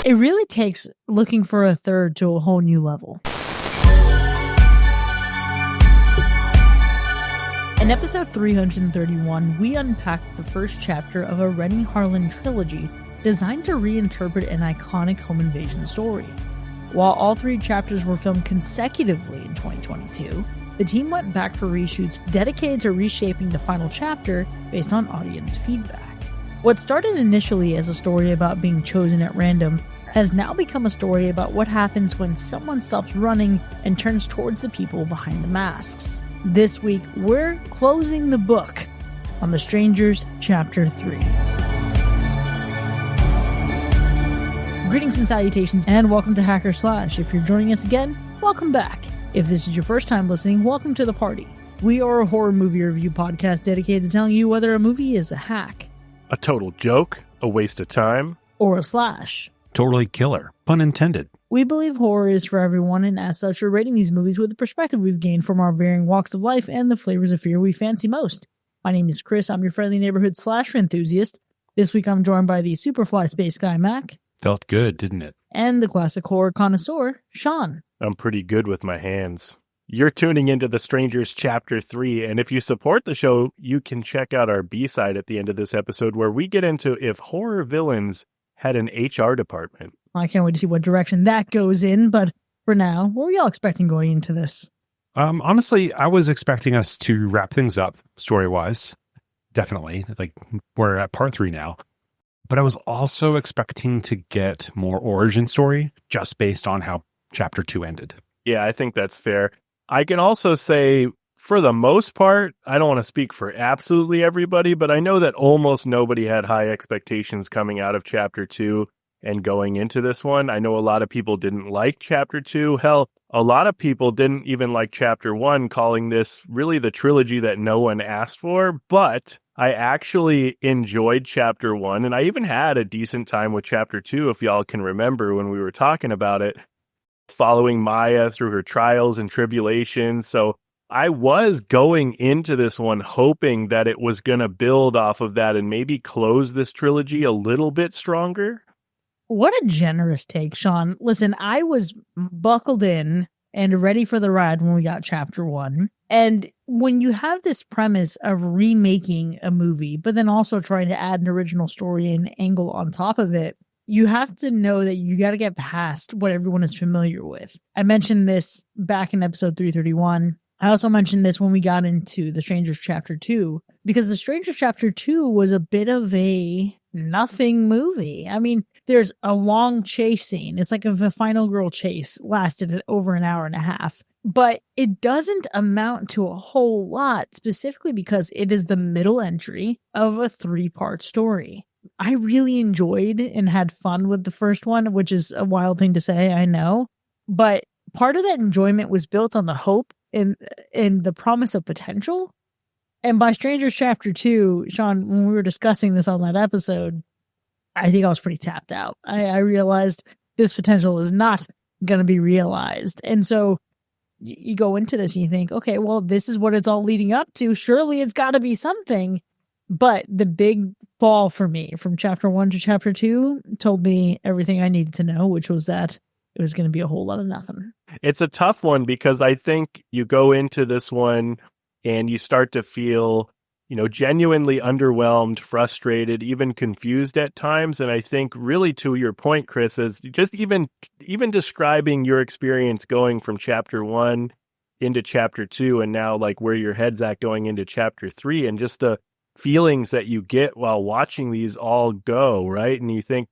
It really takes looking for a third to a whole new level. In episode 331, we unpacked the first chapter of a Rennie Harlan trilogy designed to reinterpret an iconic home invasion story. While all three chapters were filmed consecutively in 2022, the team went back for reshoots dedicated to reshaping the final chapter based on audience feedback. What started initially as a story about being chosen at random has now become a story about what happens when someone stops running and turns towards the people behind the masks. This week, we're closing the book on The Strangers Chapter 3. Greetings and salutations, and welcome to Hacker Slash. If you're joining us again, welcome back. If this is your first time listening, welcome to the party. We are a horror movie review podcast dedicated to telling you whether a movie is a hack, a total joke, a waste of time, or a slash. Totally killer, pun intended. We believe horror is for everyone, and as such, we're rating these movies with the perspective we've gained from our varying walks of life and the flavors of fear we fancy most. My name is Chris. I'm your friendly neighborhood slasher enthusiast. This week, I'm joined by the Superfly Space Guy, Mac. Felt good, didn't it? And the classic horror connoisseur, Sean. I'm pretty good with my hands. You're tuning into The Strangers Chapter 3, and if you support the show, you can check out our B-side at the end of this episode where we get into if horror villains had an HR department. I can't wait to see what direction that goes in, but for now, what were y'all expecting going into this? Honestly, I was expecting us to wrap things up story-wise. Definitely. Like, we're at part 3 now. But I was also expecting to get more origin story just based on how Chapter 2 ended. Yeah, I think that's fair. I can also say, for the most part, I don't want to speak for absolutely everybody, but I know that almost nobody had high expectations coming out of Chapter 2 and going into this one. I know a lot of people didn't like Chapter 2. Hell, a lot of people didn't even like Chapter 1, calling this really the trilogy that no one asked for, but I actually enjoyed Chapter 1, and I even had a decent time with Chapter 2, if y'all can remember when we were talking about it, following Maya through her trials and tribulations. So I was going into this one hoping that it was going to build off of that and maybe close this trilogy a little bit stronger. What a generous take, Sean. Listen, I was buckled in and ready for the ride when we got Chapter 1. And when you have this premise of remaking a movie, but then also trying to add an original story and angle on top of it, you have to know that you got to get past what everyone is familiar with. I mentioned this back in episode 331. I also mentioned this when we got into The Strangers Chapter 2, because The Strangers Chapter 2 was a bit of a nothing movie. I mean, there's a long chase scene. It's like if a final girl chase lasted over an hour and a half. But it doesn't amount to a whole lot, specifically because it is the middle entry of a 3-part story. I really enjoyed and had fun with the first one, which is a wild thing to say, I know. But part of that enjoyment was built on the hope and the promise of potential. And by Strangers Chapter 2, Sean, when we were discussing this on that episode, I think I was pretty tapped out. I realized this potential is not going to be realized. And so you go into this and you think, okay, well, this is what it's all leading up to. Surely it's got to be something. But the big fall for me from Chapter 1 to Chapter 2 told me everything I needed to know, which was that it was going to be a whole lot of nothing. It's a tough one because I think you go into this one and you start to feel, genuinely underwhelmed, frustrated, even confused at times. And I think really to your point, Chris, is just even describing your experience going from Chapter 1 into Chapter 2 and now like where your head's at going into Chapter 3 and just the feelings that you get while watching these all go, right? And you think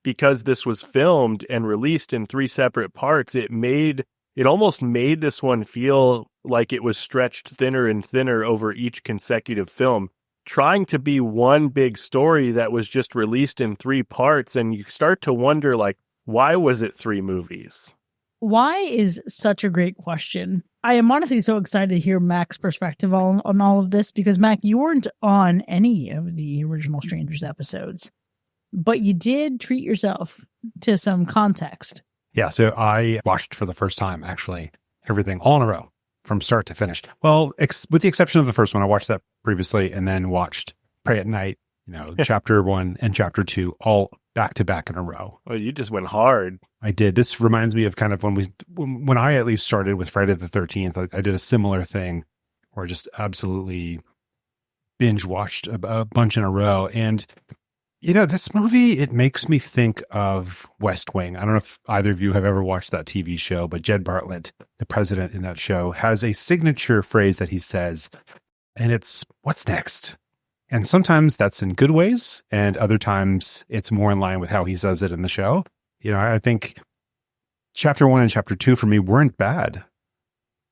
because this was filmed and released in 3 separate parts, it almost made this one feel like it was stretched thinner and thinner over each consecutive film, trying to be one big story that was just released in 3 parts. And you start to wonder, like, why was it 3 movies? Why is such a great question. I am honestly so excited to hear Mac's perspective on all of this, because Mac, you weren't on any of the original Strangers episodes, but you did treat yourself to some context. Yeah, so I watched for the first time, actually, everything all in a row from start to finish. Well, with the exception of the first one, I watched that previously and then watched Pray at Night, Chapter 1 and Chapter 2 all back to back in a row. Well, you just went hard. I did. This reminds me of kind of when I at least started with Friday the 13th. I did a similar thing where I just absolutely binge watched a bunch in a row. And, this movie, it makes me think of West Wing. I don't know if either of you have ever watched that TV show, but Jed Bartlett, the president in that show, has a signature phrase that he says, and it's, "What's next?" And sometimes that's in good ways, and other times it's more in line with how he says it in the show. I think chapter 1 and chapter 2 for me weren't bad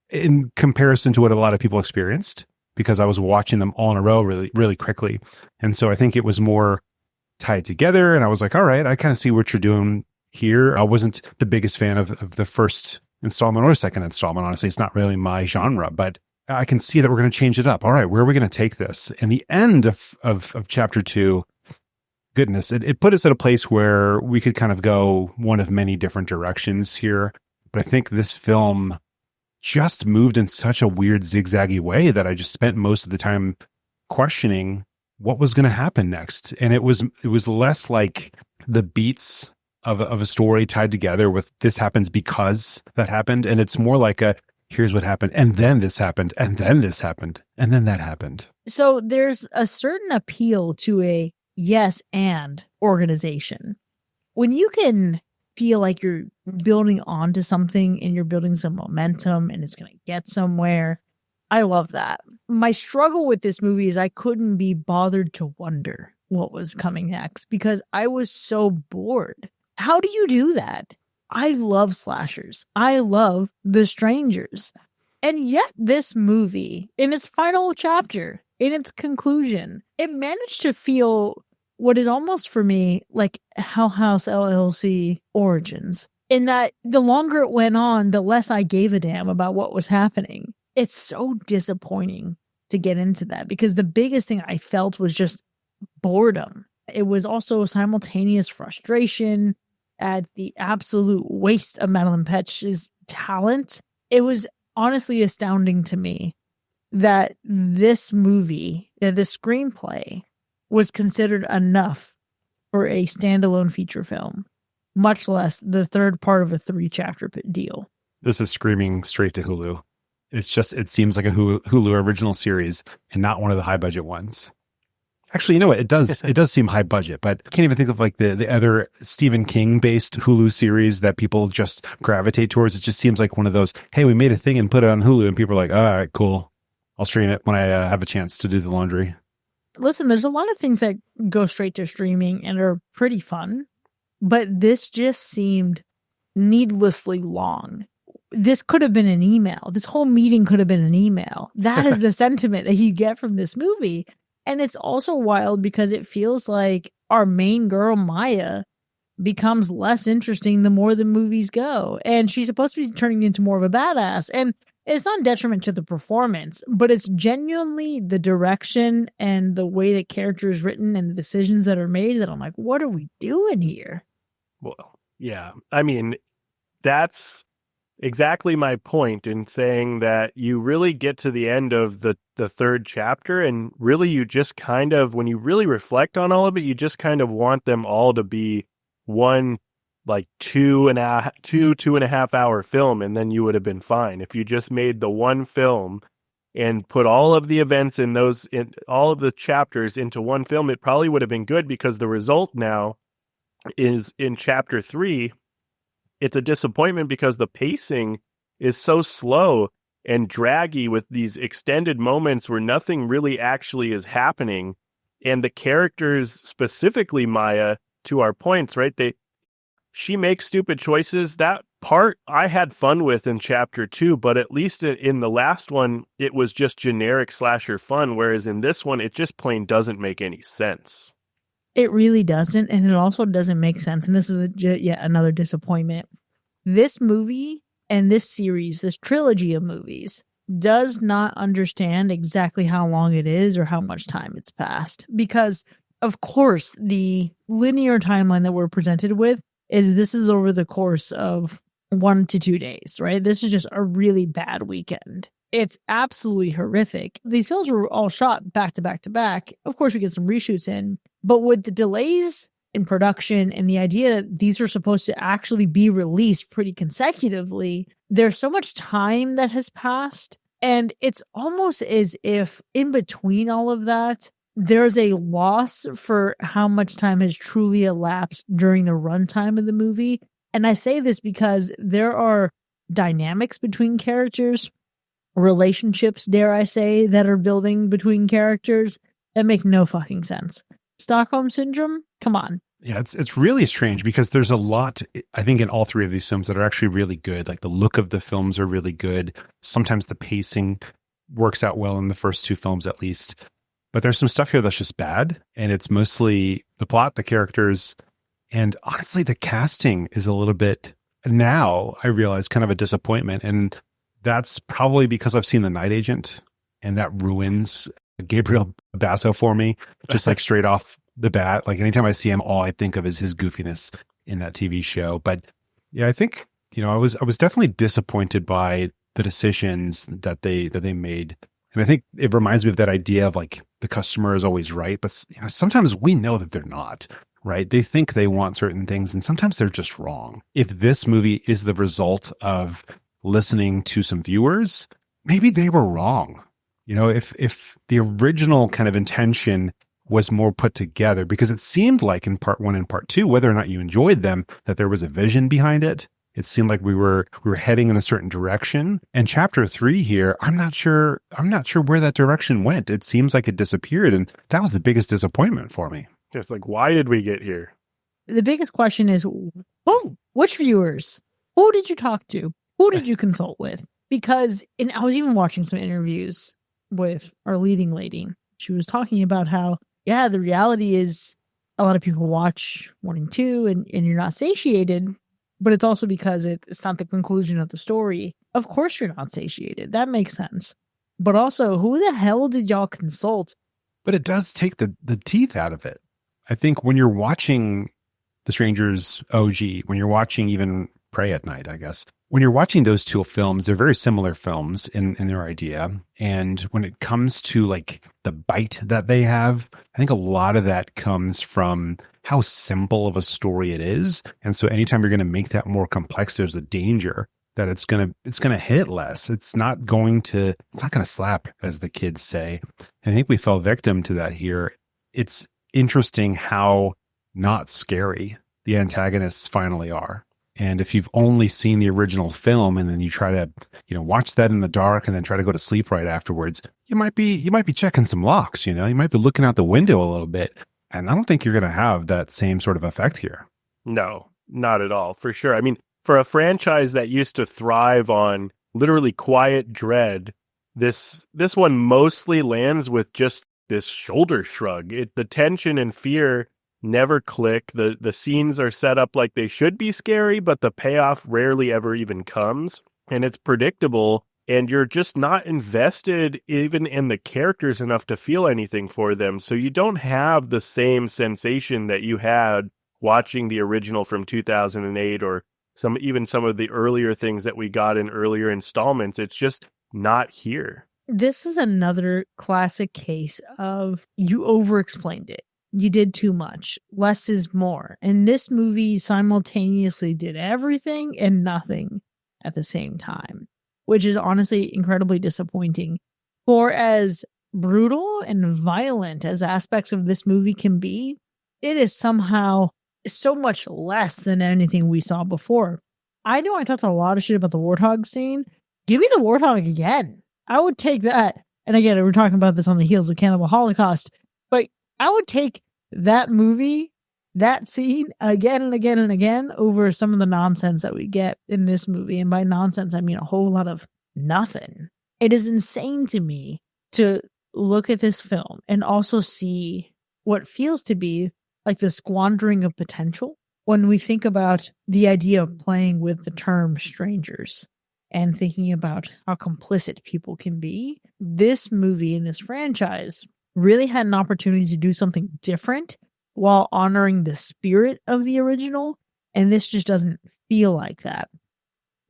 in comparison to what a lot of people experienced, because I was watching them all in a row really, really quickly. And so I think it was more tied together, and I was like, all right, I kind of see what you're doing here. I wasn't the biggest fan of the first installment or second installment. Honestly, it's not really my genre, but I can see that we're going to change it up. All right, where are we going to take this? And the end of chapter 2, goodness, it put us at a place where we could kind of go one of many different directions here. But I think this film just moved in such a weird zigzaggy way that I just spent most of the time questioning what was going to happen next. And it was less like the beats of a story tied together with this happens because that happened. And it's more like here's what happened, and then this happened, and then this happened, and then that happened. So there's a certain appeal to a yes and organization. When you can feel like you're building onto something and you're building some momentum and it's going to get somewhere, I love that. My struggle with this movie is I couldn't be bothered to wonder what was coming next because I was so bored. How do you do that? I love slashers. I love The Strangers. And yet this movie, in its final chapter, in its conclusion, it managed to feel what is almost for me like Hell House LLC origins. In that the longer it went on, the less I gave a damn about what was happening. It's so disappointing to get into that because the biggest thing I felt was just boredom. It was also simultaneous frustration at the absolute waste of Madeline Petch's talent. It was honestly astounding to me that this movie, that this screenplay was considered enough for a standalone feature film, much less the third part of a 3-chapter deal. This is screaming straight to Hulu. It seems like a Hulu original series and not one of the high budget ones. Actually, you know what? It does seem high budget, but I can't even think of like the other Stephen King based Hulu series that people just gravitate towards. It just seems like one of those, hey, we made a thing and put it on Hulu and people are like, all right, cool. I'll stream it when I have a chance to do the laundry. Listen, there's a lot of things that go straight to streaming and are pretty fun, but this just seemed needlessly long. This could have been an email. This whole meeting could have been an email. That is the sentiment that you get from this movie. And it's also wild because it feels like our main girl, Maya, becomes less interesting the more the movies go. And she's supposed to be turning into more of a badass. And it's not a detriment to the performance, but it's genuinely the direction and the way the character is written and the decisions that are made that I'm like, what are we doing here? Well, yeah. I mean, that's exactly my point in saying that you really get to the end of the third chapter and really you just kind of, when you really reflect on all of it, you just kind of want them all to be one like 2.5 hour film, and then you would have been fine. If you just made the one film and put all of the events in all of the chapters into one film, it probably would have been good, because the result now is in chapter 3, it's a disappointment because the pacing is so slow and draggy with these extended moments where nothing really actually is happening. And the characters, specifically Maya, to our points, right? She makes stupid choices. That part I had fun with in chapter 2, but at least in the last one, it was just generic slasher fun. Whereas in this one, it just plain doesn't make any sense. It really doesn't. And it also doesn't make sense. And this is yet another disappointment. This movie and this series, this trilogy of movies, does not understand exactly how long it is or how much time it's passed. Because, of course, the linear timeline that we're presented with is this is over the course of 1 to 2 days, right? This is just a really bad weekend. It's absolutely horrific. These films were all shot back to back to back. Of course, we get some reshoots in, but with the delays in production and the idea that these are supposed to actually be released pretty consecutively, there's so much time that has passed. And it's almost as if in between all of that, there's a loss for how much time has truly elapsed during the runtime of the movie. And I say this because there are dynamics between characters, relationships, dare I say, that are building between characters that make no fucking sense. Stockholm Syndrome? Come on. Yeah, it's really strange because there's a lot, I think, in all three of these films that are actually really good. Like the look of the films are really good. Sometimes the pacing works out well in the first two films, at least. But there's some stuff here that's just bad. And it's mostly the plot, the characters, and honestly, the casting is a little bit, now I realize, kind of a disappointment. And that's probably because I've seen The Night Agent, and that ruins Gabriel Basso for me, just like straight off the bat. Like anytime I see him, all I think of is his goofiness in that TV show. But yeah, I think, I was definitely disappointed by the decisions that they made. And I think it reminds me of that idea of like the customer is always right, but sometimes we know that they're not, right? They think they want certain things and sometimes they're just wrong. If this movie is the result of listening to some viewers, maybe they were wrong. If the original kind of intention was more put together, because it seemed like in part one and part two, whether or not you enjoyed them, that there was a vision behind it. It seemed like we were heading in a certain direction. And chapter 3 here, I'm not sure where that direction went. It seems like it disappeared, and that was the biggest disappointment for me. It's like, why did we get here? The biggest question is, which viewers? Who did you talk to? Who did you consult with? Because I was even watching some interviews with our leading lady. She was talking about how, the reality is a lot of people watch 1 and 2 and you're not satiated, but it's also because it's not the conclusion of the story. Of course you're not satiated. That makes sense. But also, who the hell did y'all consult? But it does take the teeth out of it. I think when you're watching The Strangers OG, when you're watching even Pray at Night, I guess, when you're watching those two films, they're very similar films in their idea. And when it comes to like the bite that they have, I think a lot of that comes from how simple of a story it is. And so anytime you're going to make that more complex, there's a danger that it's going to hit less. It's not going to slap, as the kids say. And I think we fell victim to that here. It's interesting how not scary the antagonists finally are. And if you've only seen the original film and then you try to, watch that in the dark and then try to go to sleep right afterwards, you might be checking some locks, you might be looking out the window a little bit. And I don't think you're going to have that same sort of effect here. No, not at all, for sure. I mean, for a franchise that used to thrive on literally quiet dread, this one mostly lands with just this shoulder shrug. The tension and fear never click. The scenes are set up like they should be scary, but the payoff rarely ever even comes. And it's predictable, and you're just not invested even in the characters enough to feel anything for them. So you don't have the same sensation that you had watching the original from 2008 or some of the earlier things that we got in earlier installments. It's just not here. This is another classic case of you over-explained it. You did too much. Less is more. And this movie simultaneously did everything and nothing at the same time, which is honestly incredibly disappointing. For as brutal and violent as aspects of this movie can be, it is somehow so much less than anything we saw before. I know I talked a lot of shit about the warthog scene. Give me the warthog again. I would take that. And again, we're talking about this on the heels of Cannibal Holocaust, but I would take that movie, that scene again and again and again over some of the nonsense that we get in this movie. And by nonsense, I mean a whole lot of nothing. It is insane to me to look at this film and also see what feels to be like the squandering of potential when we think about the idea of playing with the term strangers and thinking about how complicit people can be. This movie and this franchise really had an opportunity to do something different while honoring the spirit of the original, and this just doesn't feel like that.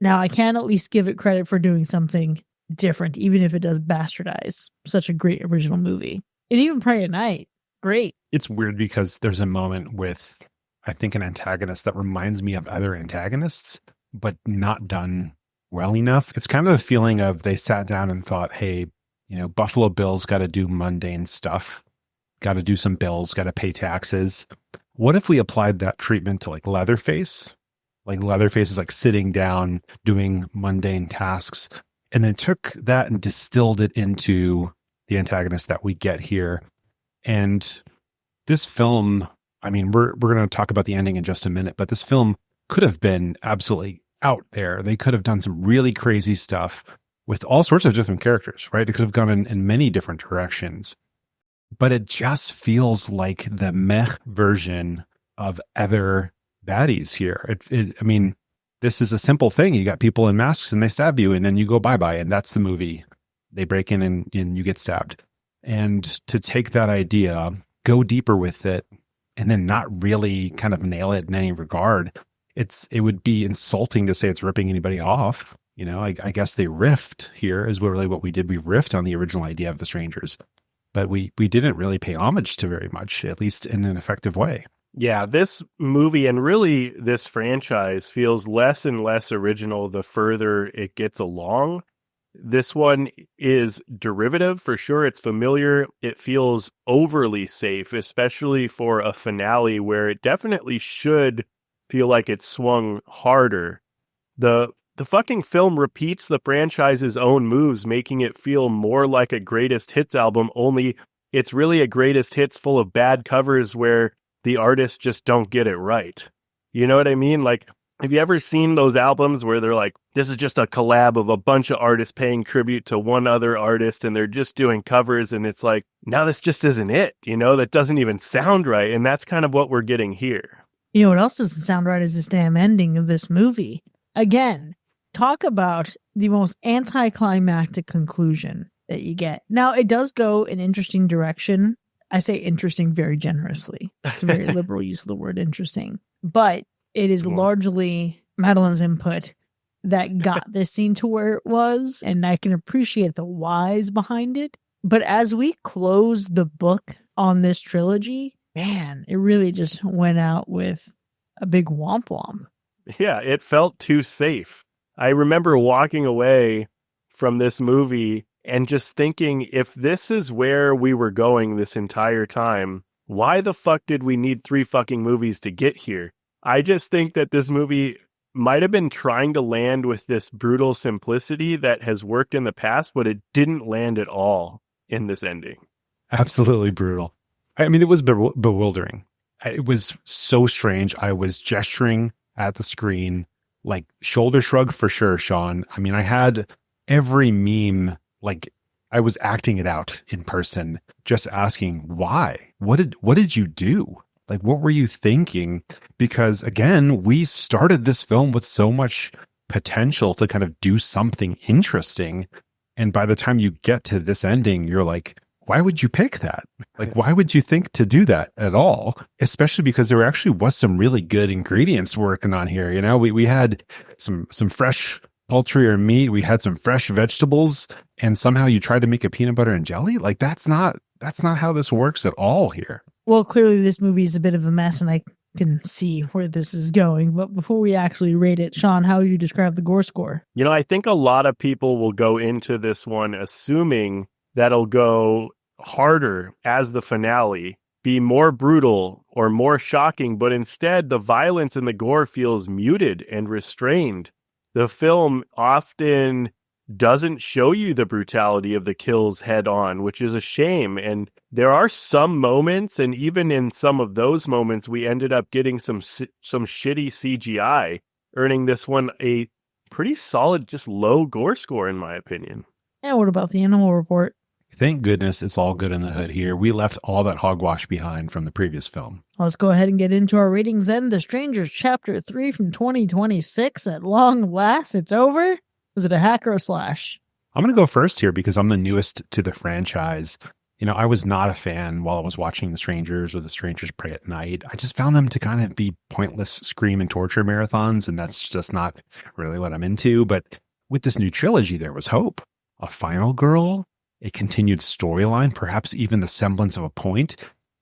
Now, I can at least give it credit for doing something different, even if it does bastardize such a great original movie. And even Pray at Night, great. It's weird because there's a moment with I think, an antagonist that reminds me of other antagonists, but not done well enough. It's kind of a feeling of they sat down and thought, hey, Buffalo Bill's got to do mundane stuff, got to do some bills, got to pay taxes. What if we applied that treatment to like Leatherface? Like Leatherface is like sitting down doing mundane tasks, and then took that and distilled it into the antagonist that we get here. And this film, I mean, we're going to talk about the ending in just a minute, but this film could have been absolutely out there. They could have done some really crazy stuff with all sorts of different characters, right? They could have gone in many different directions. But it just feels like the meh version of other baddies here. I mean, this is a simple thing. You got people in masks and they stab you and then you go bye-bye, and that's the movie. They break in and you get stabbed. And to take that idea, go deeper with it, and then not really kind of nail it in any regard, it would be insulting to say it's ripping anybody off. I guess they riffed here is really what we did. We riffed on the original idea of The Strangers, but we didn't really pay homage to very much, at least in an effective way. Yeah, this movie and really this franchise feels less and less original the further it gets along. This one is derivative for sure. It's familiar. It feels overly safe, especially for a finale where it definitely should feel like it swung harder. The fucking film repeats the franchise's own moves, making it feel more like a greatest hits album, only it's really a greatest hits full of bad covers where the artists just don't get it right. You know what I mean? Like, have you ever seen those albums where they're like, this is just a collab of a bunch of artists paying tribute to one other artist and they're just doing covers, and it's like, no, this just isn't it. That doesn't even sound right. And that's kind of what we're getting here. You know what else doesn't sound right is this damn ending of this movie. Again, talk about the most anticlimactic conclusion that you get. Now, it does go an interesting direction. I say interesting very generously. It's a very liberal use of the word interesting. But it is largely Madeline's input that got this scene to where it was, and I can appreciate the whys behind it. But as we close the book on this trilogy, man, it really just went out with a big womp womp. Yeah, it felt too safe. I remember walking away from this movie and just thinking, if this is where we were going this entire time, why the fuck did we need 3 fucking movies to get here? I just think that this movie might have been trying to land with this brutal simplicity that has worked in the past, but it didn't land at all in this ending. Absolutely brutal. I mean, it was bewildering. It was so strange. I was gesturing at the screen, like shoulder shrug for sure, Sean. I mean, I had every meme, like I was acting it out in person, just asking why. What did you do? Like, what were you thinking? Because again, we started this film with so much potential to kind of do something interesting. And by the time you get to this ending, you're like, why would you pick that? Like, why would you think to do that at all? Especially because there actually was some really good ingredients working on here. We had some fresh poultry or meat. We had some fresh vegetables, and somehow you tried to make a peanut butter and jelly. Like, that's not how this works at all here. Well, clearly this movie is a bit of a mess, and I can see where this is going. But before we actually rate it, Sean, how would you describe the gore score? I think a lot of people will go into this one assuming that'll go harder as the finale, be more brutal or more shocking, but instead the violence and the gore feels muted and restrained. The film often doesn't show you the brutality of the kills head on, which is a shame. And there are some moments, and even in some of those moments, we ended up getting some shitty CGI, earning this one a pretty solid, just low gore score, in my opinion. And what about the animal report? Thank goodness it's all good in the hood here. We left all that hogwash behind from the previous film. Let's go ahead and get into our ratings then. The Strangers Chapter 3 from 2026. At long last, it's over. Was it a hack or a slash? I'm going to go first here because I'm the newest to the franchise. I was not a fan while I was watching The Strangers or The Strangers Prey at Night. I just found them to kind of be pointless scream and torture marathons, and that's just not really what I'm into. But with this new trilogy, there was hope. A final girl, a continued storyline, perhaps even the semblance of a point.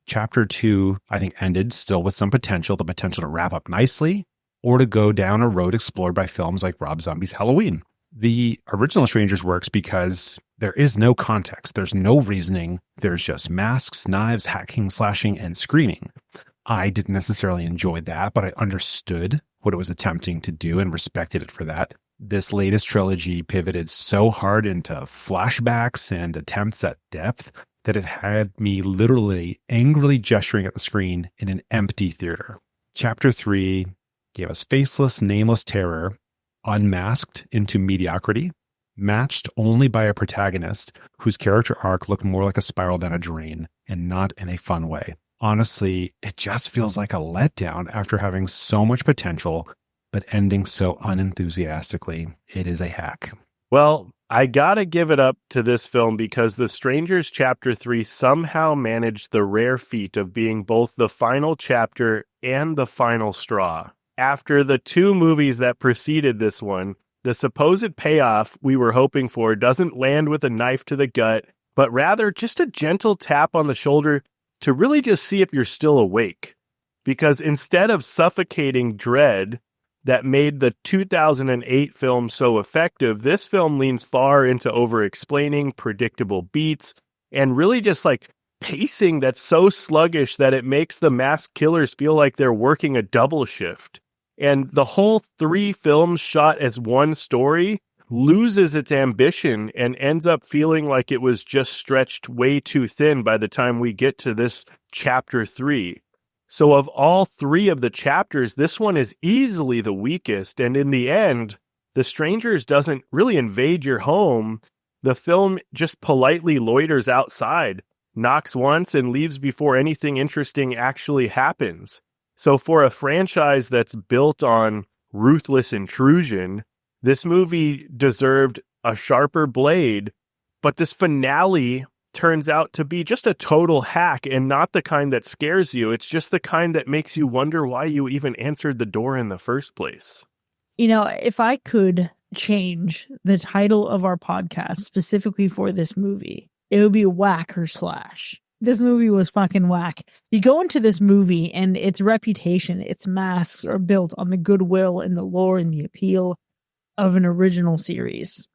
Chapter 2, I think, ended still with some potential, the potential to wrap up nicely or to go down a road explored by films like Rob Zombie's Halloween. The original Strangers works because there is no context. There's no reasoning. There's just masks, knives, hacking, slashing, and screaming. I didn't necessarily enjoy that, but I understood what it was attempting to do and respected it for that. This latest trilogy pivoted so hard into flashbacks and attempts at depth that it had me literally angrily gesturing at the screen in an empty theater. Chapter 3 gave us faceless, nameless terror, unmasked into mediocrity, matched only by a protagonist whose character arc looked more like a spiral than a drain, and not in a fun way. Honestly, it just feels like a letdown after having so much potential, but ending so unenthusiastically. It is a hack. Well, I gotta give it up to this film because The Strangers Chapter 3 somehow managed the rare feat of being both the final chapter and the final straw. After the two movies that preceded this one, the supposed payoff we were hoping for doesn't land with a knife to the gut, but rather just a gentle tap on the shoulder to really just see if you're still awake. Because instead of suffocating dread that made the 2008 film so effective, this film leans far into over-explaining predictable beats and really just like pacing that's so sluggish that it makes the masked killers feel like they're working a double shift. And the whole 3 films shot as one story loses its ambition and ends up feeling like it was just stretched way too thin by the time we get to this chapter 3. So of all 3 of the chapters, this one is easily the weakest. And in the end, The Strangers doesn't really invade your home. The film just politely loiters outside, knocks once, and leaves before anything interesting actually happens. So for a franchise that's built on ruthless intrusion, this movie deserved a sharper blade. But this finale turns out to be just a total hack, and not the kind that scares you. It's just the kind that makes you wonder why you even answered the door in the first place. You know, if I could change the title of our podcast specifically for this movie, it would be Whack or Slash. This movie was fucking whack. You go into this movie and its reputation, its masks are built on the goodwill and the lore and the appeal of an original series.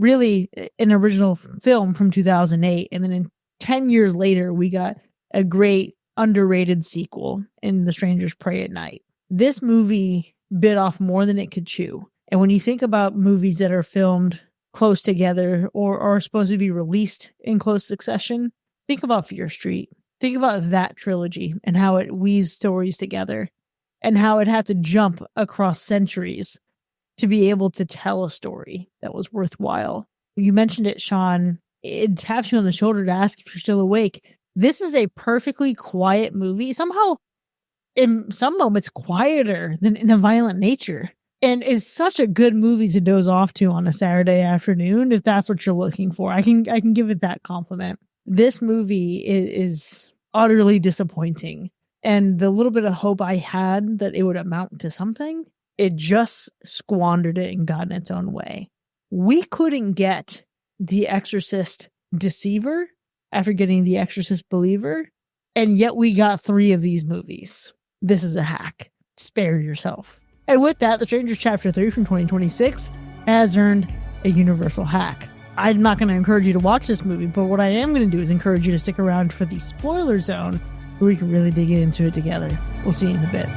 Really, an original film from 2008. And then 10 years later, we got a great underrated sequel in The Strangers Prey at Night. This movie bit off more than it could chew. And when you think about movies that are filmed close together or are supposed to be released in close succession, think about Fear Street. Think about that trilogy and how it weaves stories together and how it had to jump across centuries to be able to tell a story that was worthwhile. You mentioned it, Sean. It taps you on the shoulder to ask if you're still awake. This is a perfectly quiet movie, somehow in some moments quieter than In a Violent Nature. And it's such a good movie to doze off to on a Saturday afternoon, if that's what you're looking for. I can give it that compliment. This movie is utterly disappointing. And the little bit of hope I had that it would amount to something, it just squandered it and got in its own way. We couldn't get The Exorcist Deceiver after getting The Exorcist Believer, and yet we got 3 of these movies. This is a hack. Spare yourself. And with that, The Strangers Chapter 3 from 2026 has earned a universal hack. I'm not going to encourage you to watch this movie, but what I am going to do is encourage you to stick around for the spoiler zone where we can really dig into it together. We'll see you in a bit.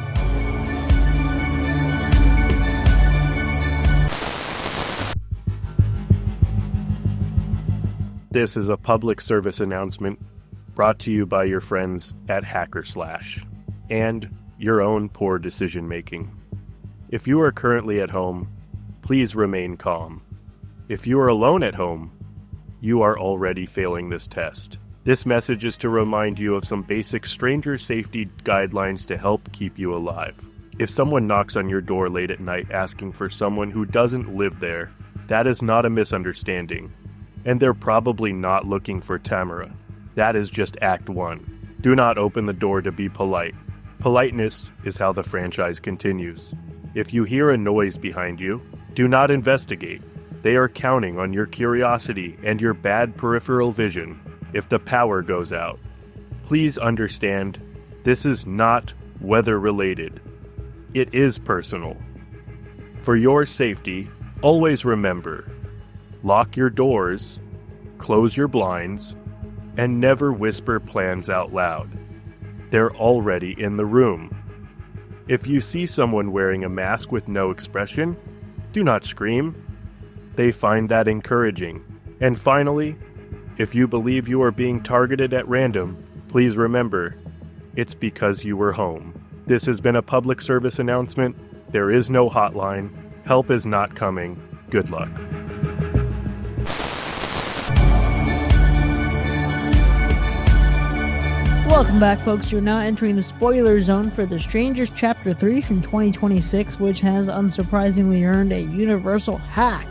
This is a public service announcement brought to you by your friends at Hackerslash and your own poor decision making. If you are currently at home, please remain calm. If you are alone at home, you are already failing this test. This message is to remind you of some basic stranger safety guidelines to help keep you alive. If someone knocks on your door late at night asking for someone who doesn't live there, that is not a misunderstanding. And they're probably not looking for Tamara. That is just Act 1. Do not open the door to be polite. Politeness is how the franchise continues. If you hear a noise behind you, do not investigate. They are counting on your curiosity and your bad peripheral vision if the power goes out. please understand, this is not weather-related. It is personal. For your safety, always remember, lock your doors, close your blinds, and never whisper plans out loud. They're already in the room. If you see someone wearing a mask with no expression, do not scream. They find that encouraging. And finally, if you believe you are being targeted at random, please remember, it's because you were home. This has been a public service announcement. There is no hotline. Help is not coming. Good luck. Welcome back, folks. You're now entering the spoiler zone for The Strangers Chapter 3 from 2026, which has unsurprisingly earned a universal hack.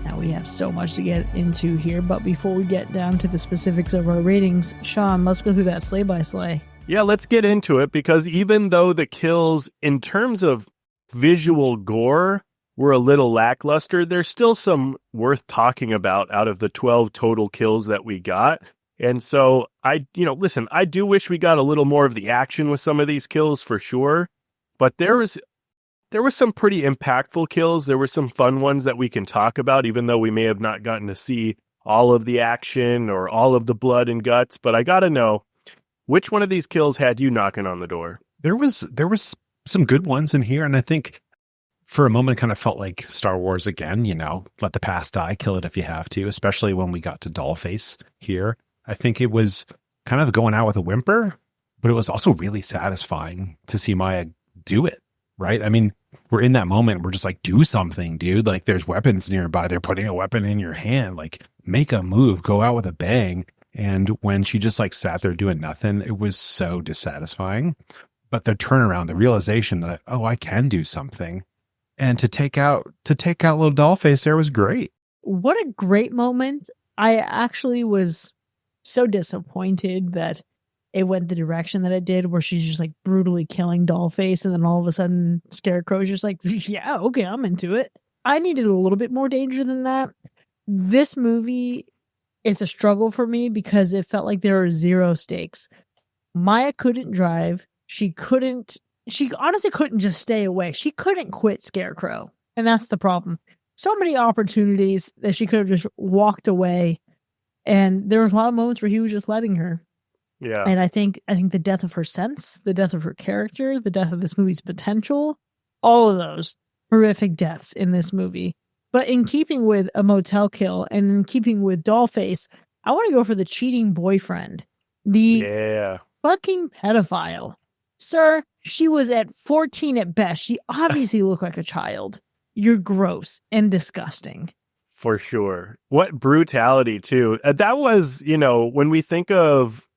Now, we have so much to get into here, but before we get down to the specifics of our ratings, Sean, let's go through that sleigh by sleigh. Yeah, let's get into it, because even though the kills, in terms of visual gore, were a little lackluster, there's still some worth talking about out of the 12 total kills that we got. And so I do wish we got a little more of the action with some of these kills for sure. But there was some pretty impactful kills. There were some fun ones that we can talk about, even though we may have not gotten to see all of the action or all of the blood and guts. But I got to know, which one of these kills had you knocking on the door? There was some good ones in here. And I think for a moment, it kind of felt like Star Wars again, let the past die, kill it if you have to, especially when we got to Dollface here. I think it was kind of going out with a whimper, but it was also really satisfying to see Maya do it, right? I mean, we're in that moment. We're just like, do something, dude. Like, there's weapons nearby. They're putting a weapon in your hand. Like, make a move, go out with a bang. And when she just like sat there doing nothing, it was so dissatisfying. But the turnaround, the realization that, oh, I can do something. And to take out little Dollface there was great. What a great moment. I actually was so disappointed that it went the direction that it did, where she's just like brutally killing Dollface, and then all of a sudden Scarecrow's just like, yeah, okay, I'm into it. I needed a little bit more danger than that. This movie is a struggle for me because it felt like there were zero stakes. Maya couldn't drive. She honestly couldn't just stay away. She couldn't quit Scarecrow. And that's the problem. So many opportunities that she could have just walked away. And there was a lot of moments where he was just letting her. Yeah. And I think the death of her sense, the death of her character, the death of this movie's potential, all of those horrific deaths in this movie. But in keeping with a motel kill and in keeping with Dollface, I want to go for the cheating boyfriend. The fucking pedophile. Sir, she was at 14 at best. She obviously looked like a child. You're gross and disgusting. For sure. What brutality, too. That was, when we think of,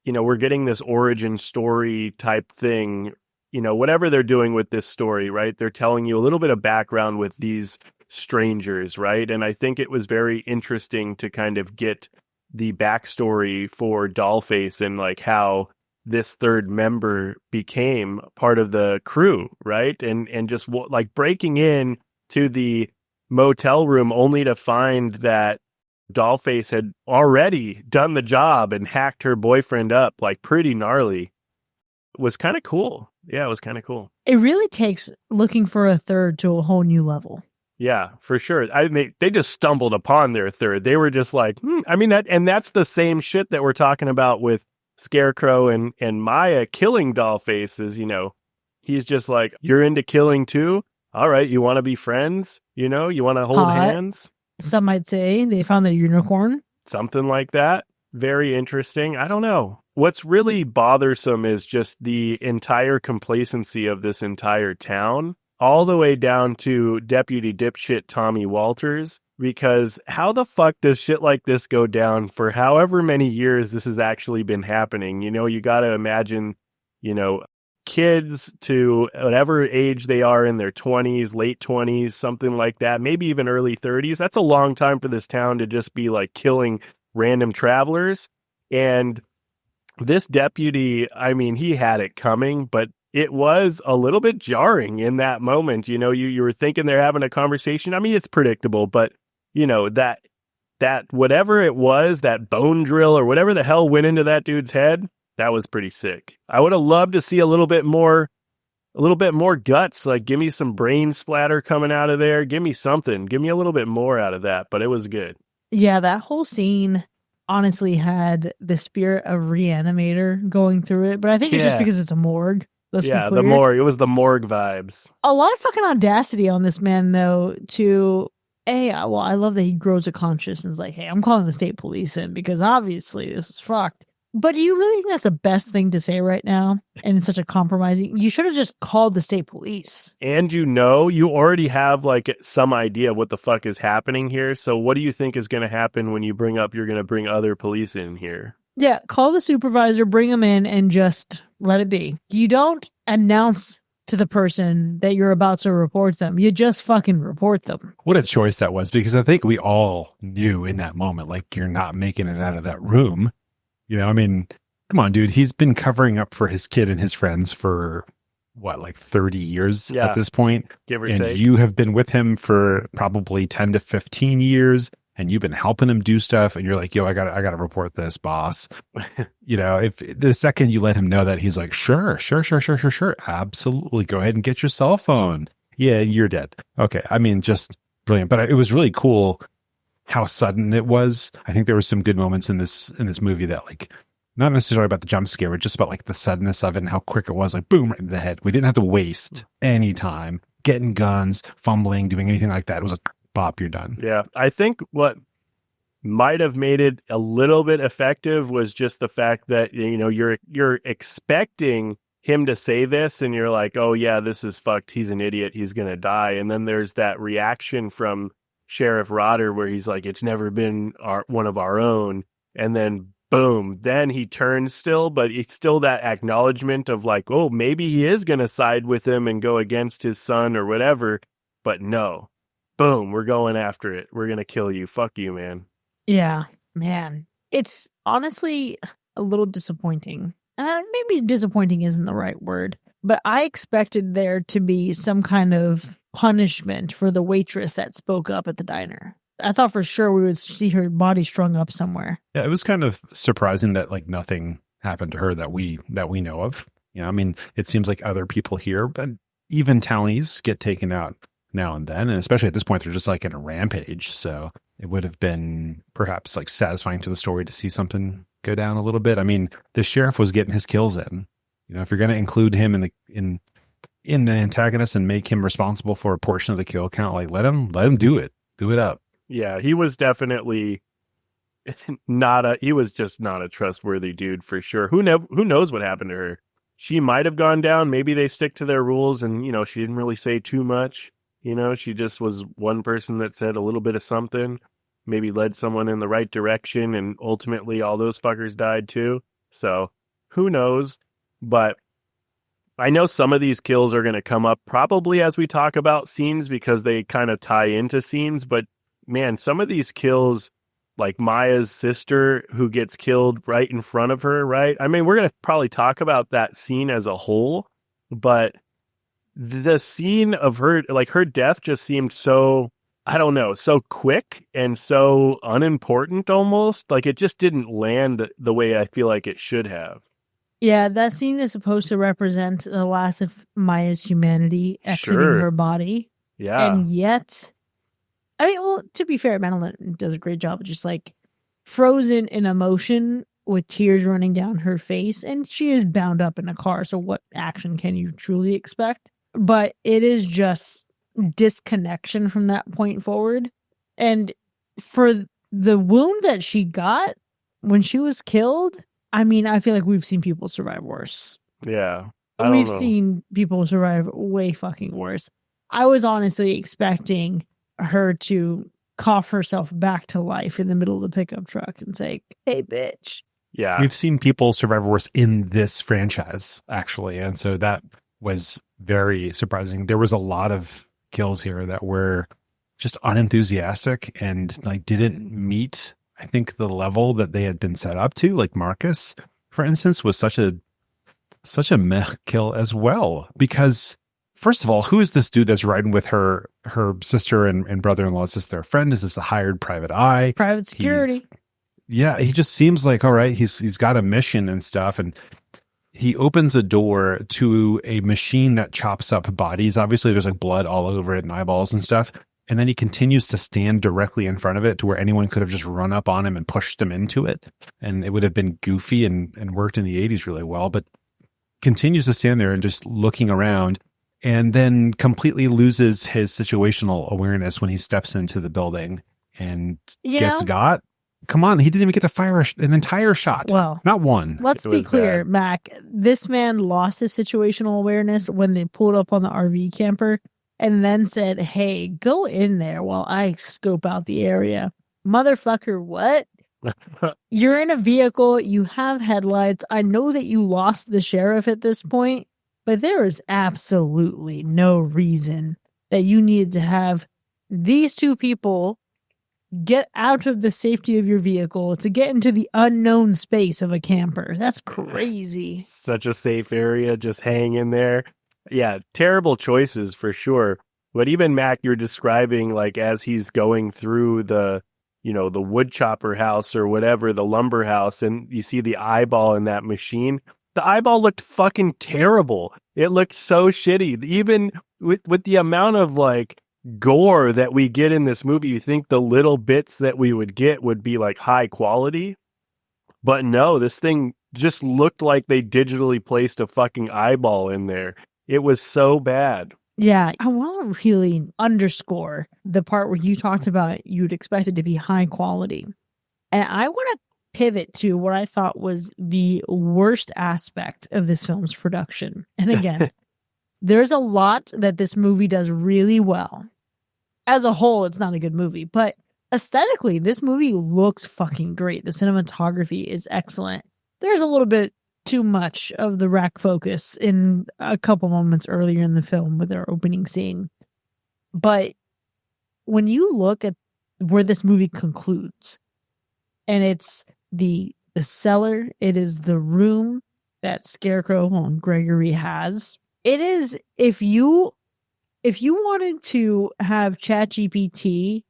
we're getting this origin story type thing, whatever they're doing with this story, right? They're telling you a little bit of background with these strangers, right? And I think it was very interesting to kind of get the backstory for Dollface and like how this third member became part of the crew, right? And just like breaking in to the motel room only to find that Dollface had already done the job and hacked her boyfriend up like pretty gnarly. It was kind of cool. Yeah, it was kind of cool. It really takes looking for a third to a whole new level. Yeah, for sure. They just stumbled upon their third. They were just like, that's the same shit that we're talking about with Scarecrow and Maya killing Dollface is, he's just like, you're into killing too? All right, you want to be friends? You want to hold hands? Some might say they found their unicorn. Something like that. Very interesting. I don't know. What's really bothersome is just the entire complacency of this entire town, all the way down to Deputy Dipshit Tommy Walters, because how the fuck does shit like this go down for however many years this has actually been happening? You got to imagine, kids to whatever age they are in their 20s, late 20s, something like that, maybe even early 30s. That's a long time for this town to just be like killing random travelers. And this deputy, he had it coming, but it was a little bit jarring in that moment. You were thinking they're having a conversation. It's predictable, but that whatever it was, that bone drill or whatever the hell went into that dude's head, That was pretty sick. I would have loved to see a little bit more guts. Like, give me some brain splatter coming out of there. Give me something. Give me a little bit more out of that. But it was good. Yeah, that whole scene honestly had the spirit of Reanimator going through it. But I think it's just because it's a morgue. Yeah, the morgue. It was the morgue vibes. A lot of fucking audacity on this man, though, to... well, I love that he grows a conscience and is like, hey, I'm calling the state police in because obviously this is fucked. But do you really think that's the best thing to say right now? And it's such a compromising... You should have just called the state police. And you already have like some idea what the fuck is happening here. So what do you think is going to happen when you're going to bring other police in here? Yeah, call the supervisor, bring them in, and just let it be. You don't announce to the person that you're about to report them. You just fucking report them. What a choice that was, because I think we all knew in that moment, like, you're not making it out of that room. You know, I mean, come on, dude. He's been covering up for his kid and his friends for, what, like 30 years at this point? Give or take. And you have been with him for probably 10 to 15 years, and you've been helping him do stuff, and you're like, yo, I gotta report this, boss. You know, if the second you let him know that, he's like, sure. Absolutely. Go ahead and get your cell phone. Yeah, you're dead. Okay. I mean, just brilliant. But it was really cool how sudden it was. I think there were some good moments in this movie that, like, not necessarily about the jump scare, but just about like the suddenness of it and how quick it was, like boom, right in the head. We didn't have to waste any time getting guns, fumbling, doing anything like that. It was like, bop, you're done. Yeah. I think what might have made it a little bit effective was just the fact that, you know, you're expecting him to say this and you're like, oh yeah, this is fucked. He's an idiot. He's going to die. And then there's that reaction from Sheriff Rodder where he's like, it's never been one of our own. And then boom, then he turns still, but it's still that acknowledgement of like, oh, maybe he is going to side with him and go against his son or whatever. But no, boom, we're going after it. We're going to kill you. Fuck you, man. Yeah, man. It's honestly a little disappointing. Maybe disappointing isn't the right word, but I expected there to be some kind of punishment for the waitress that spoke up at the diner. I thought for sure we would see her body strung up somewhere. Yeah, it was kind of surprising that like nothing happened to her that we know of. You know, I mean, it seems like other people here, but even townies get taken out now and then, and especially at this point, they're just like in a rampage. So it would have been perhaps like satisfying to the story to see something go down a little bit. I mean, the sheriff was getting his kills in. You know, if you're going to include him in the antagonist and make him responsible for a portion of the kill count, like let him do it up. Yeah, he was definitely he was just not a trustworthy dude for sure. Who knows what happened to her? She might have gone down. Maybe they stick to their rules and, you know, she didn't really say too much. You know, she just was one person that said a little bit of something, maybe led someone in the right direction, and ultimately all those fuckers died too. So who knows? But I know some of these kills are going to come up probably as we talk about scenes because they kind of tie into scenes. But man, some of these kills, like Maya's sister who gets killed right in front of her, right? I mean, we're going to probably talk about that scene as a whole, but the scene of her, like her death just seemed so, I don't know, so quick and so unimportant almost. Like it just didn't land the way I feel like it should have. Yeah, that scene is supposed to represent the last of Maya's humanity exiting her body. Yeah. And yet, I mean, well, to be fair, Madeline does a great job of just like frozen in emotion with tears running down her face. And she is bound up in a car. So what action can you truly expect? But it is just disconnection from that point forward. And for the wound that she got when she was killed, I mean, I feel like we've seen people survive worse. Yeah. We've seen people survive way fucking worse. I was honestly expecting her to cough herself back to life in the middle of the pickup truck and say, hey, bitch. Yeah. We've seen people survive worse in this franchise, actually. And so that was very surprising. There was a lot of kills here that were just unenthusiastic and like didn't meet, I think, the level that they had been set up to. Like Marcus, for instance, was such a meh kill as well. Because first of all, who is this dude that's riding with her sister and brother-in-law? Is this their friend? Is this a hired private eye? Private security. Yeah, he just seems like, all right, he's got a mission and stuff. And he opens a door to a machine that chops up bodies. Obviously, there's like blood all over it and eyeballs and stuff. And then he continues to stand directly in front of it to where anyone could have just run up on him and pushed him into it. And it would have been goofy and worked in the 80s really well, but continues to stand there and just looking around, and then completely loses his situational awareness when he steps into the building and gets got. Come on, he didn't even get to fire an entire shot. Well, not one. Let's be clear, bad. Mac. This man lost his situational awareness when they pulled up on the RV camper and then said, hey, go in there while I scope out the area. Motherfucker, what? You're in a vehicle. You have headlights. I know that you lost the sheriff at this point, but there is absolutely no reason that you needed to have these two people get out of the safety of your vehicle to get into the unknown space of a camper. That's crazy. Such a safe area, just hang in there. Yeah, terrible choices for sure. But even Mac, you're describing like as he's going through the wood chopper house or whatever, the lumber house, and you see the eyeball in that machine. The eyeball looked fucking terrible. It looked so shitty. Even with the amount of like gore that we get in this movie, you think the little bits that we would get would be like high quality. But no, this thing just looked like they digitally placed a fucking eyeball in there. It was so bad. Yeah, I want to really underscore the part where you talked about you'd expect it to be high quality. And I want to pivot to what I thought was the worst aspect of this film's production. And again, there's a lot that this movie does really well. As a whole, it's not a good movie, but aesthetically, this movie looks fucking great. The cinematography is excellent. There's a little bit too much of the rack focus in a couple moments earlier in the film with their opening scene. But when you look at where this movie concludes, and it's the cellar, it is the room that Scarecrow and Gregory has. It is, if you wanted to have ChatGPT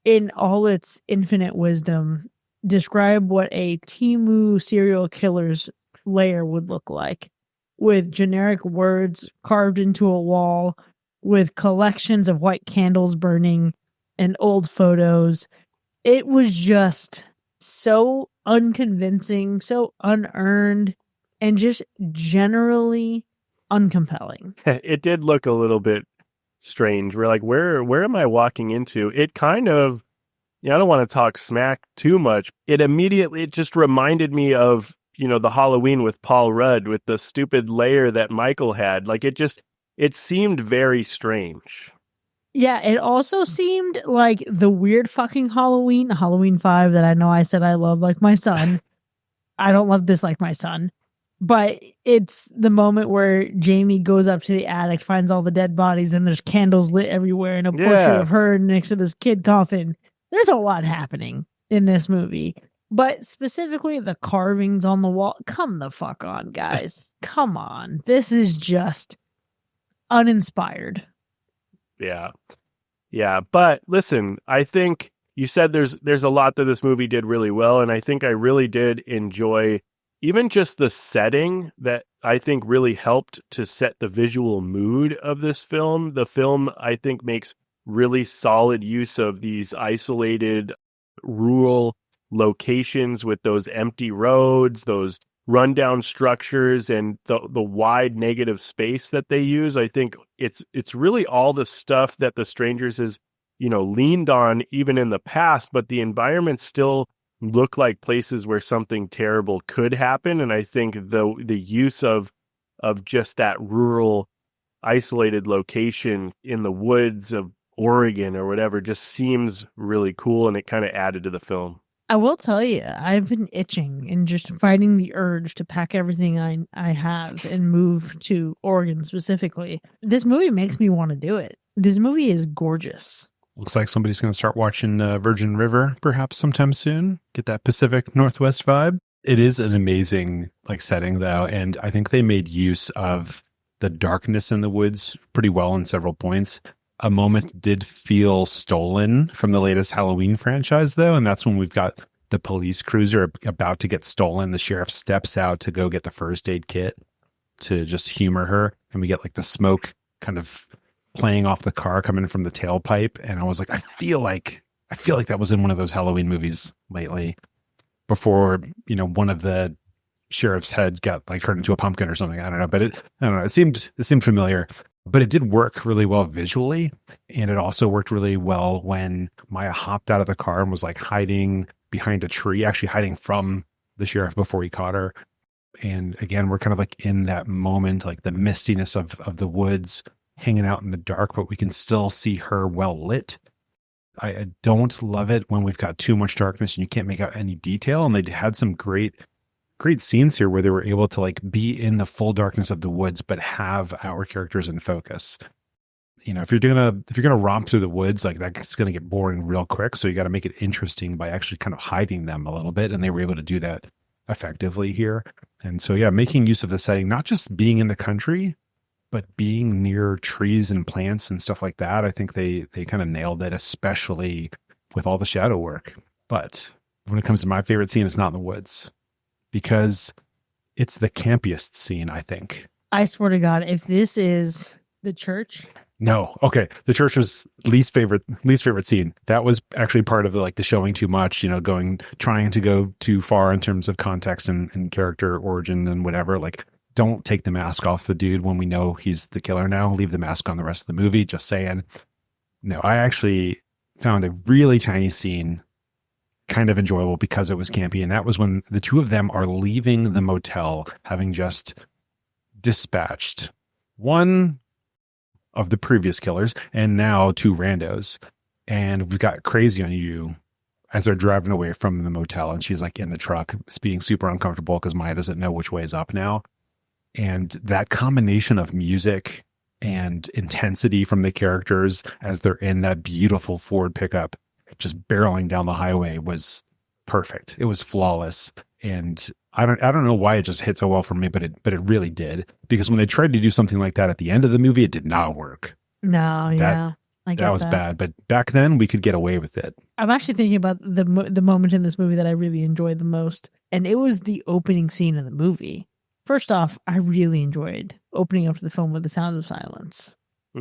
in all its infinite wisdom describe what a Temu serial killer's lair would look like, with generic words carved into a wall, with collections of white candles burning and old photos, it was just so unconvincing, so unearned, and just generally uncompelling. It did look a little bit strange. We're like, where am I walking into? It kind of, I don't want to talk smack too much. It just reminded me of, the Halloween with Paul Rudd with the stupid layer that Michael had. Like it seemed very strange. Yeah, it also seemed like the weird fucking Halloween 5 that I know I said I love like my son. I don't love this like my son. But it's the moment where Jamie goes up to the attic, finds all the dead bodies, and there's candles lit everywhere and a portrait of her next to this kid coffin. There's a lot happening in this movie. But specifically the carvings on the wall. Come the fuck on, guys. Come on. This is just uninspired. Yeah. Yeah. But listen, I think you said there's a lot that this movie did really well. And I think I really did enjoy even just the setting that I think really helped to set the visual mood of this film. The film, I think, makes really solid use of these isolated rural locations with those empty roads, those rundown structures, and the wide negative space that they use. I think it's really all the stuff that The Strangers has, leaned on even in the past, but the environments still look like places where something terrible could happen. And I think the use of just that rural isolated location in the woods of Oregon or whatever just seems really cool, and it kind of added to the film. I will tell you, I've been itching and just fighting the urge to pack everything I have and move to Oregon specifically. This movie makes me want to do it. This movie is gorgeous. Looks like somebody's going to start watching Virgin River perhaps sometime soon. Get that Pacific Northwest vibe. It is an amazing setting though, and I think they made use of the darkness in the woods pretty well in several points. A moment did feel stolen from the latest Halloween franchise though, and that's when we've got the police cruiser about to get stolen, the sheriff steps out to go get the first aid kit to just humor her. And we get like the smoke kind of playing off the car coming from the tailpipe. And I was like, I feel like that was in one of those Halloween movies lately before, you know, one of the sheriff's head got like turned into a pumpkin or something. I don't know, but I don't know. It seemed familiar, but it did work really well visually. And it also worked really well when Maya hopped out of the car and was like hiding behind a tree, actually hiding from the sheriff before he caught her. And again, we're kind of like in that moment, like the mistiness of the woods hanging out in the dark, but we can still see her well lit. I don't love it when we've got too much darkness and you can't make out any detail. And they had some great scenes here where they were able to like be in the full darkness of the woods, but have our characters in focus. You know, if you're gonna romp through the woods, like that's gonna get boring real quick. So you got to make it interesting by actually kind of hiding them a little bit, and they were able to do that effectively here. And so yeah, making use of the setting, not just being in the country, but being near trees and plants and stuff like that. I think they kind of nailed it, especially with all the shadow work. But when it comes to my favorite scene, it's not in the woods, because it's the campiest scene, I think. I swear to God, if this is the church. No. Okay. The church was least favorite scene. That was actually part of the showing too much, you know, trying to go too far in terms of context and character origin and whatever. Like, don't take the mask off the dude when we know he's the killer now. Leave the mask on the rest of the movie. Just saying. No, I actually found a really tiny scene kind of enjoyable because it was campy. And that was when the two of them are leaving the motel, having just dispatched one of the previous killers and now two randos. And we've got Crazy on You as they're driving away from the motel. And she's like in the truck, being super uncomfortable because Maya doesn't know which way is up now. And that combination of music and intensity from the characters as they're in that beautiful Ford pickup, just barreling down the highway, was perfect. It was flawless. And I don't know why it just hit so well for me, but it really did. Because when they tried to do something like that at the end of the movie, it did not work. No, yeah. That was bad. But back then we could get away with it. I'm actually thinking about the moment in this movie that I really enjoyed the most. And it was the opening scene of the movie. First off, I really enjoyed opening up to the film with The Sound of Silence.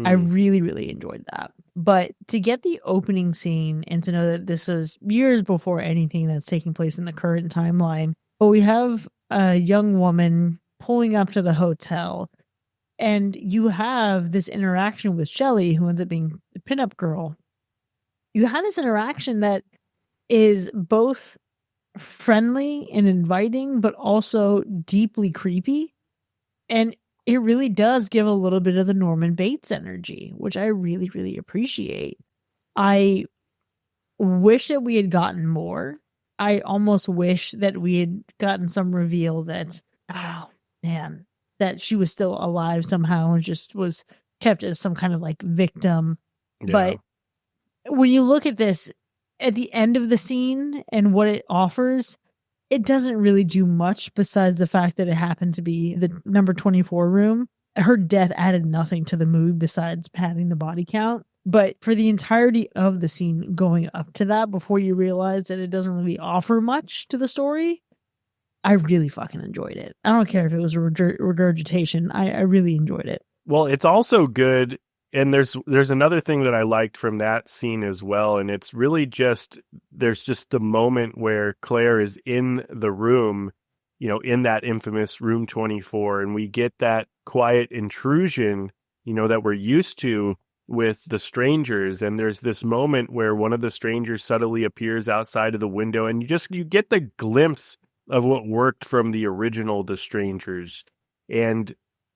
I really, really enjoyed that. But to get the opening scene and to know that this was years before anything that's taking place in the current timeline, but we have a young woman pulling up to the hotel, and you have this interaction with Shelley, who ends up being the pinup girl. You have this interaction that is both friendly and inviting, but also deeply creepy. And it really does give a little bit of the Norman Bates energy, which I really, really appreciate. I wish that we had gotten more. I almost wish that we had gotten some reveal that, oh man, that she was still alive somehow and just was kept as some kind of like victim. Yeah. But when you look at this at the end of the scene and what it offers, it doesn't really do much besides the fact that it happened to be the number 24 room. Her death added nothing to the movie besides padding the body count. But for the entirety of the scene going up to that, before you realize that it doesn't really offer much to the story, I really fucking enjoyed it. I don't care if it was a regurgitation. I really enjoyed it. Well, it's also good. And there's another thing that I liked from that scene as well. And it's really just, there's just the moment where Claire is in the room, you know, in that infamous room 24. And we get that quiet intrusion, you know, that we're used to with the strangers. And there's this moment where one of the strangers subtly appears outside of the window. And you get the glimpse of what worked from the original The Strangers. And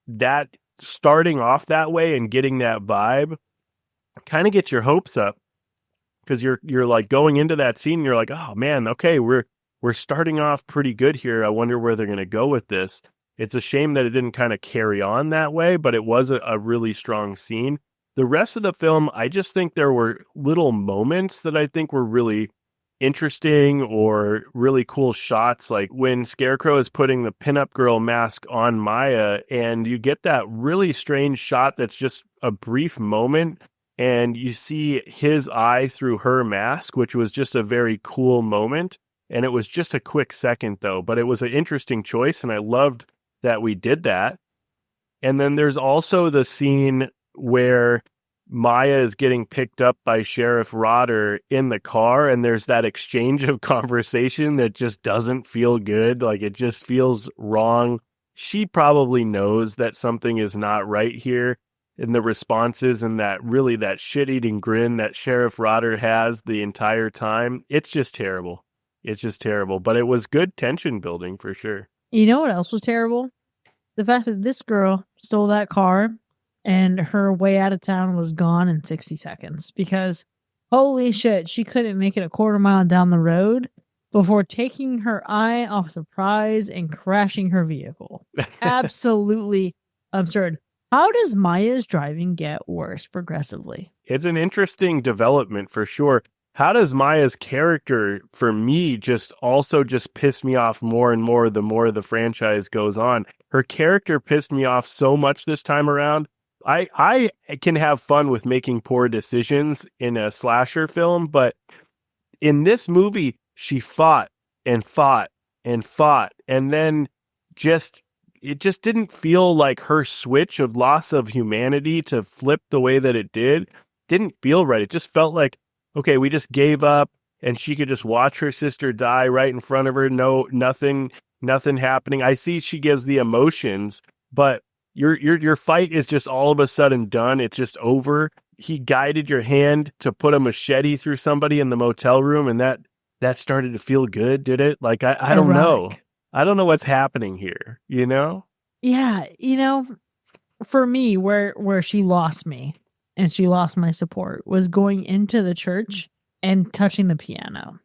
that starting off that way and getting that vibe kind of gets your hopes up, because you're like going into that scene and you're like, oh man, okay, we're starting off pretty good here. I wonder where they're going to go with this. It's a shame that it didn't kind of carry on that way, but it was a really strong scene. The rest of the film, I just think there were little moments that I think were really interesting or really cool shots, like when Scarecrow is putting the pinup girl mask on Maya and you get that really strange shot that's just a brief moment and you see his eye through her mask, which was just a very cool moment. And it was just a quick second, though. But it was an interesting choice, and I loved that we did that. And then there's also the scene where Maya is getting picked up by Sheriff Rodder in the car, and there's that exchange of conversation that just doesn't feel good. Like, it just feels wrong. She probably knows that something is not right here. And the responses and that shit-eating grin that Sheriff Rodder has the entire time, it's just terrible. It's just terrible. But it was good tension building for sure. You know what else was terrible? The fact that this girl stole that car and her way out of town was gone in 60 seconds because holy shit, she couldn't make it a quarter mile down the road before taking her eye off the prize and crashing her vehicle. Absolutely absurd. How does Maya's driving get worse progressively? It's an interesting development for sure. How does Maya's character, for me, just piss me off more and more the more the franchise goes on? Her character pissed me off so much this time around. I can have fun with making poor decisions in a slasher film, but in this movie, she fought and fought and fought, and then it just didn't feel like her switch of loss of humanity to flip the way that it didn't feel right. It just felt like, okay, we just gave up, and she could just watch her sister die right in front of her. No, nothing happening. I see she gives the emotions, but your fight is just all of a sudden done. It's just over. He guided your hand to put a machete through somebody in the motel room, and that started to feel good, did it? Like, I don't know. I don't know what's happening here, you know? Yeah, for me, where she lost me and she lost my support was going into the church and touching the piano.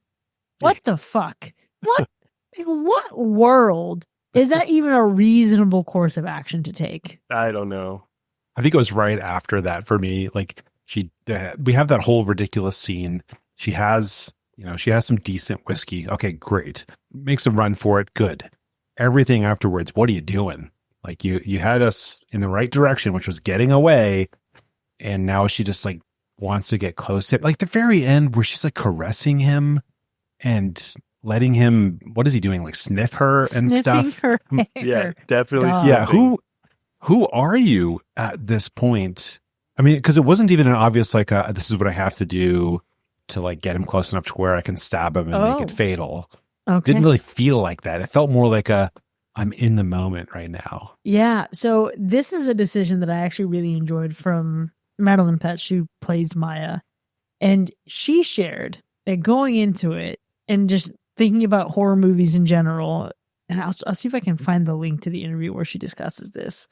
What the fuck? What? In what world is that even a reasonable course of action to take? I don't know. I think it was right after that for me. Like, we have that whole ridiculous scene. She has some decent whiskey. Okay, great. Makes a run for it. Good. Everything afterwards, what are you doing? Like, you had us in the right direction, which was getting away. And now she just like wants to get close to it. Like the very end where she's like caressing him and letting him, what is he doing? Like sniff her and stuff. Her hair. Yeah, definitely. Yeah. Who are you at this point? I mean, because it wasn't even an obvious, like, this is what I have to do to like get him close enough to where I can stab him and make it fatal. Okay. Didn't really feel like that. It felt more like I'm in the moment right now. Yeah. So this is a decision that I actually really enjoyed from Madeline Petsch, who plays Maya. And she shared that going into it and just thinking about horror movies in general, and I'll see if I can find the link to the interview where she discusses this.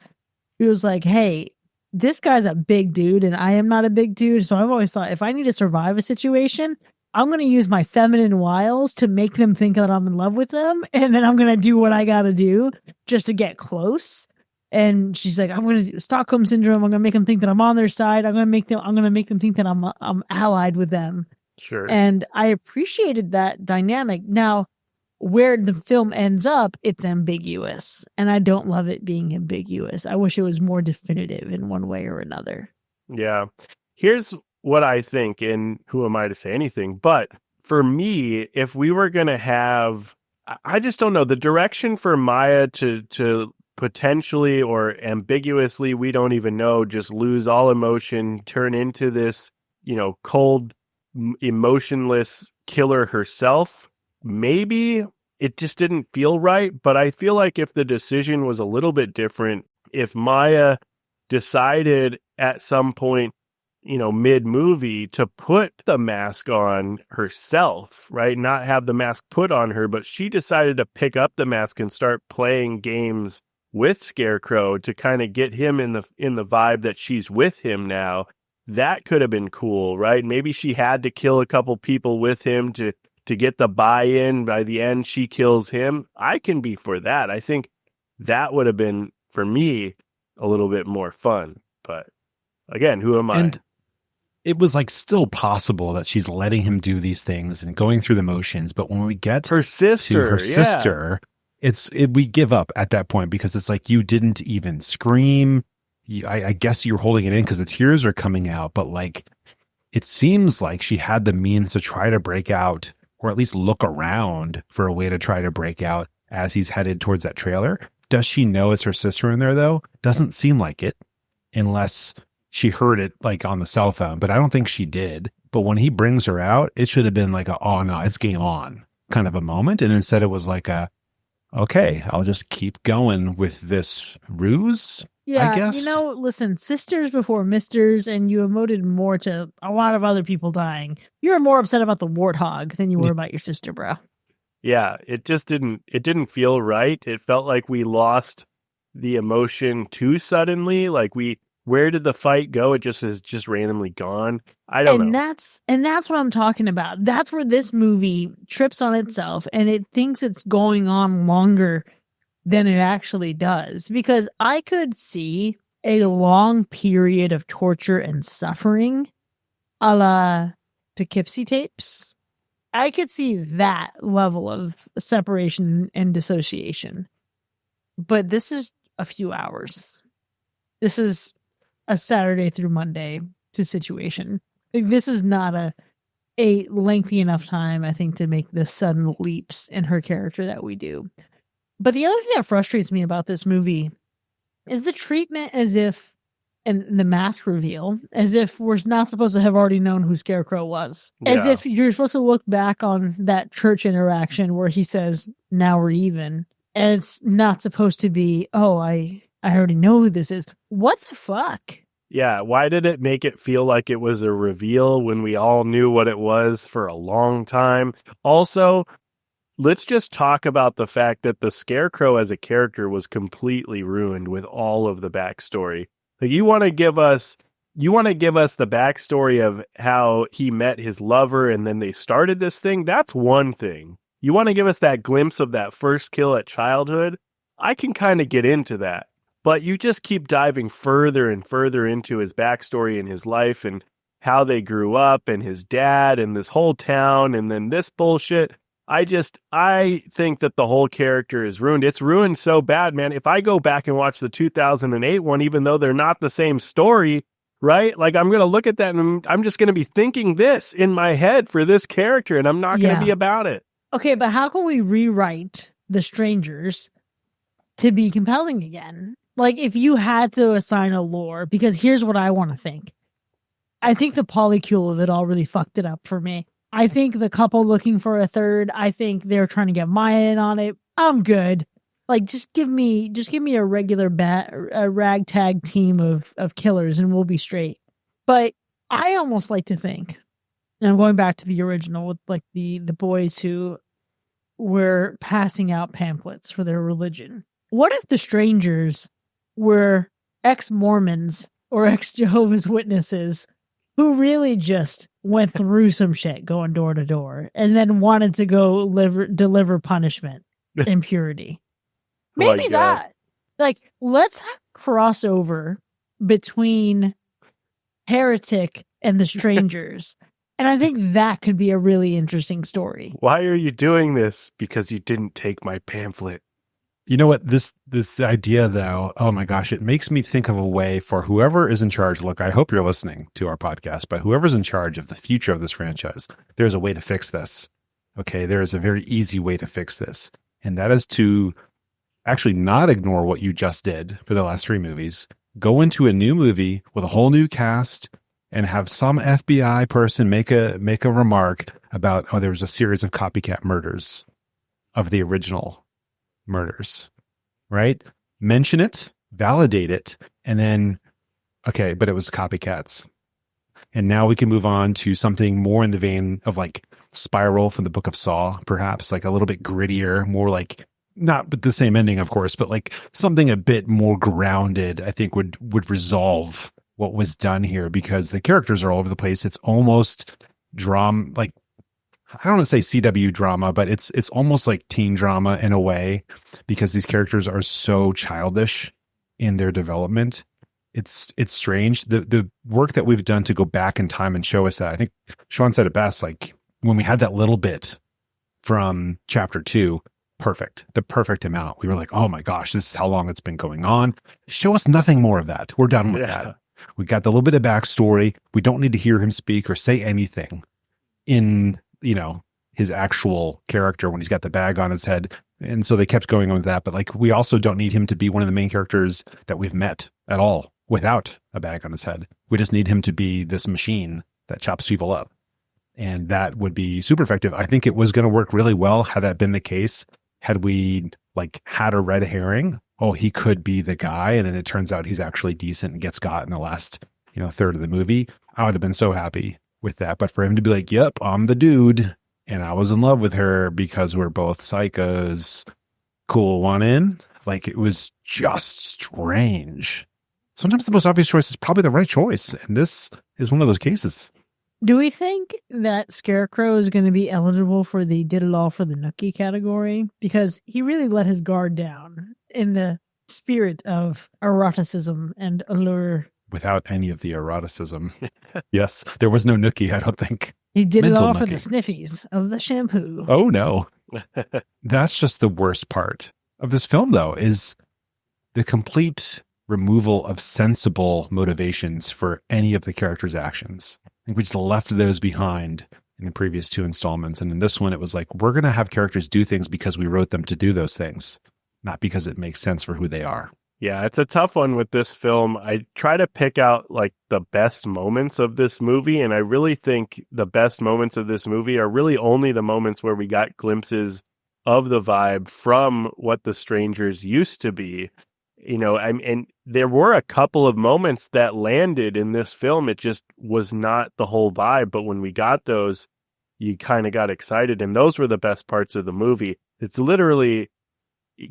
She was like, hey, this guy's a big dude and I am not a big dude. So I've always thought if I need to survive a situation, I'm going to use my feminine wiles to make them think that I'm in love with them. And then I'm going to do what I got to do just to get close. And she's like, I'm going to do Stockholm syndrome. I'm going to make them think that I'm on their side. I'm going to make them think that I'm allied with them. Sure. And I appreciated that dynamic. Now, where the film ends up, it's ambiguous. And I don't love it being ambiguous. I wish it was more definitive in one way or another. Yeah. Here's what I think, and who am I to say anything? But for me, if we were going to have, I just don't know, the direction for Maya to potentially or ambiguously, we don't even know, just lose all emotion, turn into this, cold, emotionless killer herself. Maybe it just didn't feel right, but I feel like if the decision was a little bit different, if Maya decided at some point, mid-movie to put the mask on herself, right? Not have the mask put on her, but she decided to pick up the mask and start playing games with Scarecrow to kind of get him in the vibe that she's with him now. That could have been cool, right? Maybe she had to kill a couple people with him to get the buy-in. By the end, she kills him. I can be for that. I think that would have been, for me, a little bit more fun. But again, who am I? And it was like still possible that she's letting him do these things and going through the motions. But when we get her sister, we give up at that point because it's like, you didn't even scream. I guess you're holding it in because the tears are coming out, but like, it seems like she had the means to try to break out or at least look around for a way to try to break out as he's headed towards that trailer. Does she know it's her sister in there, though? Doesn't seem like it, unless she heard it like on the cell phone, but I don't think she did. But when he brings her out, it should have been like oh no, it's game on kind of a moment. And instead it was like okay, I'll just keep going with this ruse. Yeah, I guess. Listen, sisters before misters, and you emoted more to a lot of other people dying. You were more upset about the warthog than you were about your sister, bro. Yeah, it didn't feel right. It felt like we lost the emotion too suddenly. Like where did the fight go? It is just randomly gone. I don't know. That's what I'm talking about. That's where this movie trips on itself, and it thinks it's going on longer than it actually does. Because I could see a long period of torture and suffering, a la Poughkeepsie tapes. I could see that level of separation and dissociation. But this is a few hours. This is a Saturday through Monday situation. Like, this is not a lengthy enough time, I think, to make the sudden leaps in her character that we do. But the other thing that frustrates me about this movie is the treatment as if, and the mask reveal, as if we're not supposed to have already known who Scarecrow was. Yeah. As if you're supposed to look back on that church interaction where he says, now we're even. And it's not supposed to be, oh, I already know who this is. What the fuck? Yeah, why did it make it feel like it was a reveal when we all knew what it was for a long time? Also, let's just talk about the fact that the Scarecrow as a character was completely ruined with all of the backstory. Like, you want to give us the backstory of how he met his lover and then they started this thing? That's one thing. You want to give us that glimpse of that first kill at childhood? I can kind of get into that. But you just keep diving further and further into his backstory and his life and how they grew up and his dad and this whole town and then this bullshit. I think that the whole character is ruined. It's ruined so bad, man. If I go back and watch the 2008 one, even though they're not the same story, right? Like, I'm going to look at that and I'm just going to be thinking this in my head for this character, and I'm not going to be about it. Okay, but how can we rewrite The Strangers to be compelling again? Like, if you had to assign a lore, because here's what I want to think. I think the polycule of it all really fucked it up for me. I think the couple looking for a third, I think they're trying to get Maya in on it. I'm good. Like, just give me a regular a ragtag team of killers and we'll be straight. But I almost like to think, and I'm going back to the original with like the boys who were passing out pamphlets for their religion. What if the Strangers were ex-Mormons or ex-Jehovah's Witnesses who really just went through some shit going door to door and then wanted to go deliver punishment and purity? Maybe that. Like, let's have crossover between Heretic and The Strangers. And I think that could be a really interesting story. Why are you doing this? Because you didn't take my pamphlet. You know what? This idea, though, oh my gosh, it makes me think of a way for whoever is in charge. Look, I hope you're listening to our podcast, but whoever's in charge of the future of this franchise, there's a way to fix this. Okay, there is a very easy way to fix this. And that is to actually not ignore what you just did for the last three movies, go into a new movie with a whole new cast, and have some FBI person make a remark about, oh, there was a series of copycat murders of the original murders, right? Mention it, validate it, and then, okay, but it was copycats. And now we can move on to something more in the vein of like Spiral from the Book of Saw, perhaps like a little bit grittier, more like, not with the same ending, of course, but like something a bit more grounded, I think would resolve what was done here, because the characters are all over the place. It's almost drama, like, I don't want to say CW drama, but it's almost like teen drama in a way, because these characters are so childish in their development. It's strange. The work that we've done to go back in time and show us that, I think Sean said it best, like when we had that little bit from chapter 2, the perfect amount. We were like, oh my gosh, this is how long it's been going on. Show us nothing more of that. We're done with that. We got the little bit of backstory. We don't need to hear him speak or say anything in, his actual character when he's got the bag on his head. And so they kept going on with that. But like, we also don't need him to be one of the main characters that we've met at all without a bag on his head. We just need him to be this machine that chops people up. And that would be super effective. I think it was going to work really well had that been the case. Had we like had a red herring, oh, he could be the guy. And then it turns out he's actually decent and gets got in the last, third of the movie. I would have been so happy with that. But for him to be like, yep, I'm the dude. And I was in love with her because we're both psychos. Cool one in. Like, it was just strange. Sometimes the most obvious choice is probably the right choice. And this is one of those cases. Do we think that Scarecrow is going to be eligible for the did it all for the Nookie category? Because he really let his guard down in the spirit of eroticism and allure. Without any of the eroticism. Yes, there was no Nookie, I don't think. He did Mental it all nookie. for the sniffies of the shampoo. Oh, no. That's just the worst part of this film, though, is the complete removal of sensible motivations for any of the characters' actions. I think we just left those behind in the previous two installments. And in this one, it was like, we're going to have characters do things because we wrote them to do those things, not because it makes sense for who they are. Yeah, it's a tough one with this film. I try to pick out like the best moments of this movie, and I really think the best moments of this movie are really only the moments where we got glimpses of the vibe from what the strangers used to be. And there were a couple of moments that landed in this film. It just was not the whole vibe, but when we got those, you kind of got excited, and those were the best parts of the movie. It's literally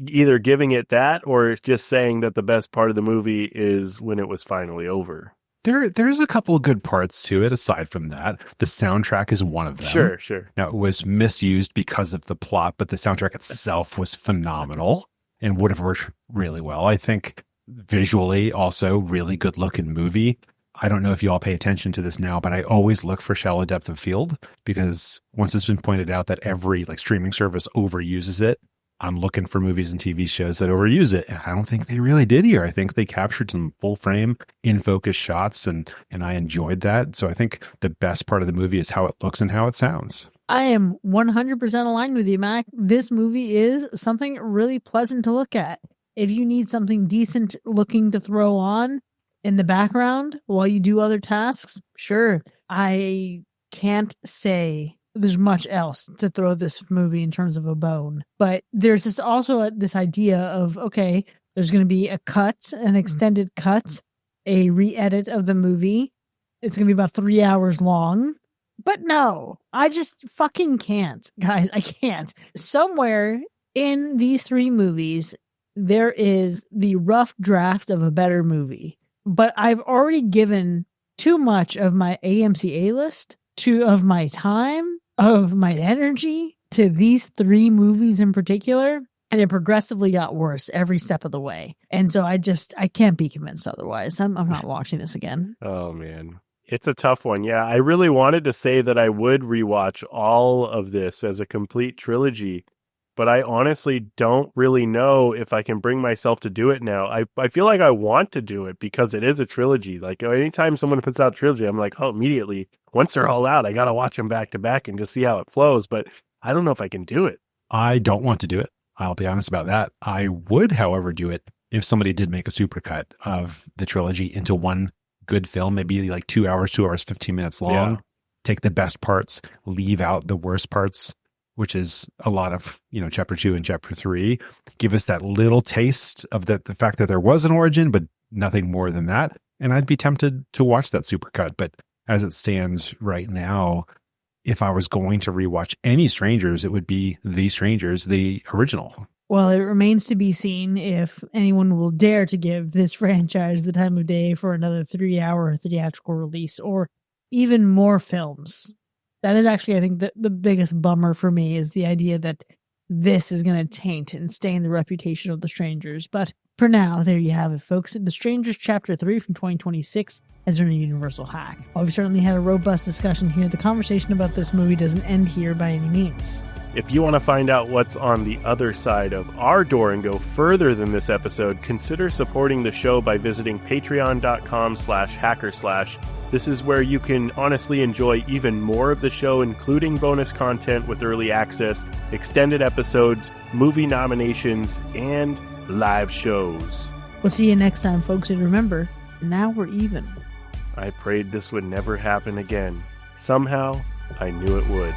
either giving it that or just saying that the best part of the movie is when it was finally over. There's a couple of good parts to it aside from that. The soundtrack is one of them. Sure. Now, it was misused because of the plot, but the soundtrack itself was phenomenal and would have worked really well. I think visually also really good looking movie. I don't know if you all pay attention to this now, but I always look for shallow depth of field because once it's been pointed out that every streaming service overuses it, I'm looking for movies and TV shows that overuse it. And I don't think they really did here. I think they captured some full frame in focus shots and I enjoyed that. So I think the best part of the movie is how it looks and how it sounds. I am 100% aligned with you, Mac. This movie is something really pleasant to look at. If you need something decent looking to throw on in the background while you do other tasks, sure. I can't say there's much else to throw this movie in terms of a bone. But there's this idea of, okay, there's going to be a cut, an extended cut, a re-edit of the movie. It's going to be about 3 hours long. But no, I just fucking can't, guys. I can't. Somewhere in these three movies, there is the rough draft of a better movie. But I've already given too much of my AMC A-list, of my time, of my energy to these three movies in particular. And it progressively got worse every step of the way. And so I can't be convinced otherwise. I'm not watching this again. Oh, man. It's a tough one. Yeah, I really wanted to say that I would rewatch all of this as a complete trilogy, but I honestly don't really know if I can bring myself to do it now. I feel like I want to do it because it is a trilogy. Like anytime someone puts out a trilogy, I'm like, oh, immediately, once they're all out, I got to watch them back to back and just see how it flows. But I don't know if I can do it. I don't want to do it. I'll be honest about that. I would, however, do it if somebody did make a supercut of the trilogy into one good film, maybe like 2 hours, 15 minutes long. Yeah. Take the best parts, leave out the worst parts, which is a lot of, chapter 2 and chapter 3. Give us that little taste of the fact that there was an origin, but nothing more than that. And I'd be tempted to watch that supercut. But as it stands right now, if I was going to rewatch any Strangers, it would be The Strangers, the original. Well, it remains to be seen if anyone will dare to give this franchise the time of day for another 3-hour theatrical release or even more films. That is actually, I think, the biggest bummer for me is the idea that this is going to taint and stain the reputation of The Strangers. But for now, there you have it, folks. The Strangers Chapter 3 from 2026 has earned a Universal hack. While we certainly had a robust discussion here, the conversation about this movie doesn't end here by any means. If you want to find out what's on the other side of our door and go further than this episode, consider supporting the show by visiting patreon.com/hackerslash. This is where you can honestly enjoy even more of the show, including bonus content with early access, extended episodes, movie nominations, and live shows. We'll see you next time, folks. And remember, now we're even. I prayed this would never happen again. Somehow, I knew it would.